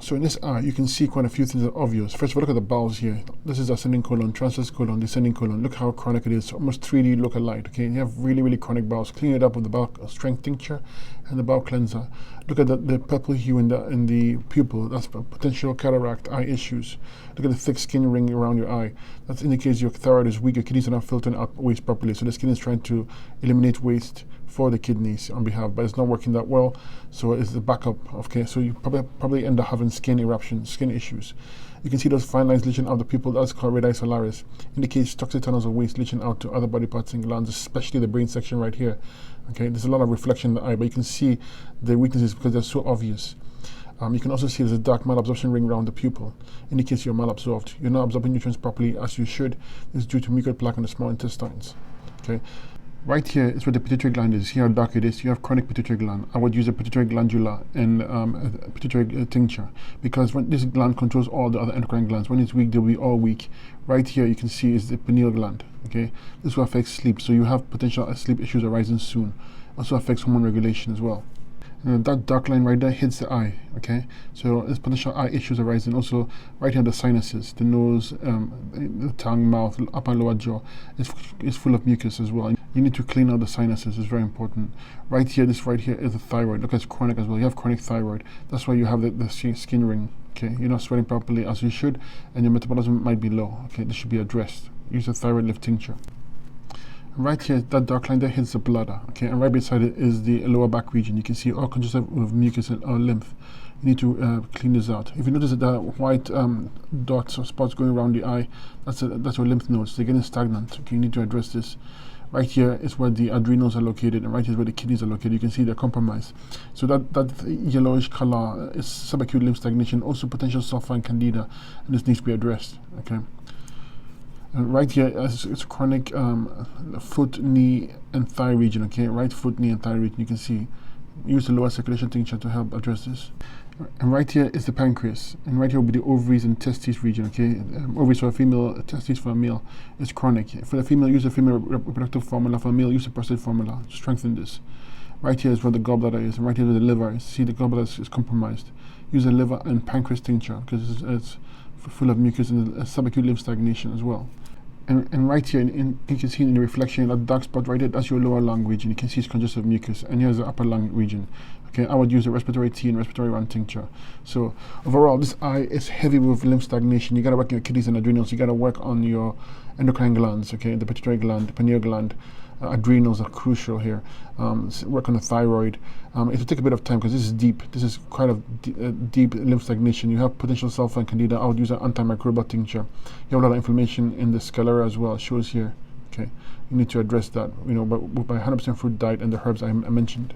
So in this eye, you can see quite a few things that are obvious. First of all, look at the bowels here. This is ascending colon, transverse colon, descending colon. Look how chronic it is. Almost 3D look alike. Okay, you have really, really chronic bowels. Clean it up with the bowel strength tincture and the bowel cleanser. Look at the purple hue in the pupil. That's potential cataract eye issues. Look at the thick skin ring around your eye. That indicates your thyroid is weak. Your kidneys are not filtering out waste properly. So the skin is trying to eliminate waste for the kidneys on behalf, but it's not working that well, so it's the backup. Okay, so you probably end up having skin eruptions, skin issues. You can see those fine lines leaching out the pupil. That's called radii solaris. Indicates toxic tunnels of waste leaching out to other body parts and glands, especially the brain section right here. Okay, there's a lot of reflection in the eye, but you can see the weaknesses because they're so obvious. You can also see there's a dark malabsorption ring around the pupil. Indicates you're malabsorbed. You're not absorbing nutrients properly as you should. It's due to mucoid plaque in the small intestines. Okay. Right here is where the pituitary gland is. Here how dark it is. You have chronic pituitary gland. I would use a pituitary glandula and a pituitary tincture, because when this gland controls all the other endocrine glands. When it's weak, they'll be all weak. Right here you can see is the pineal gland. Okay, this will affect sleep, so you have potential sleep issues arising soon. Also affects hormone regulation as well. And that dark line right there hits the eye. Okay, so there's potential eye issues arising. Also, right here the sinuses, the nose, the tongue, mouth, upper and lower jaw is full of mucus as well. You need to clean out the sinuses. It's very important. Right here, this right here is the thyroid. Look, it's chronic as well. You have chronic thyroid. That's why you have the skin ring. Okay, you're not sweating properly as you should, and your metabolism might be low. Okay, this should be addressed. Use a thyroid lift tincture. Right here, that dark line there hits the bladder. Okay, and right beside it is the lower back region. You can see all congested with mucus or lymph. You need to clean this out. If you notice that the white dots or spots going around the eye, that's your lymph nodes. They're getting stagnant. Okay, you need to address this. Right here is where the adrenals are located, and right here is where the kidneys are located. You can see they're compromised. So that yellowish color is subacute lymph stagnation, also potential sulfur and candida, and this needs to be addressed. Okay. And right here it's chronic foot, knee, and thigh region. Okay, right foot, knee, and thigh region. You can see. Use the lower circulation tincture to help address this. And right here is the pancreas, and right here will be the ovaries and testes region. Okay, ovaries for a female, testes for a male. It's chronic. For the female, use the female reproductive formula. For a male, use the prostate formula. Strengthen this. Right here is where the gallbladder is, and right here is where the liver is. See, the gallbladder is compromised. Use the liver and pancreas tincture because it's full of mucus and subacute lymph stagnation as well. And right here, you can see in the reflection, that dark spot right there, that's your lower lung region. You can see it's congestive mucus. And here's the upper lung region. Okay, I would use a respiratory tea and respiratory run tincture. So overall, this eye is heavy with lymph stagnation. You got to work on your kidneys and adrenals. You got to work on your endocrine glands, okay, the pituitary gland, the pineal gland. Adrenals are crucial here. Work on the thyroid. It will take a bit of time because this is deep. This is quite a deep lymph stagnation. You have potential sulfur and candida. I would use an antimicrobial tincture. You have a lot of inflammation in the sclera as well. It shows here. Okay, you need to address that. You know, by 100% fruit diet and the herbs I mentioned.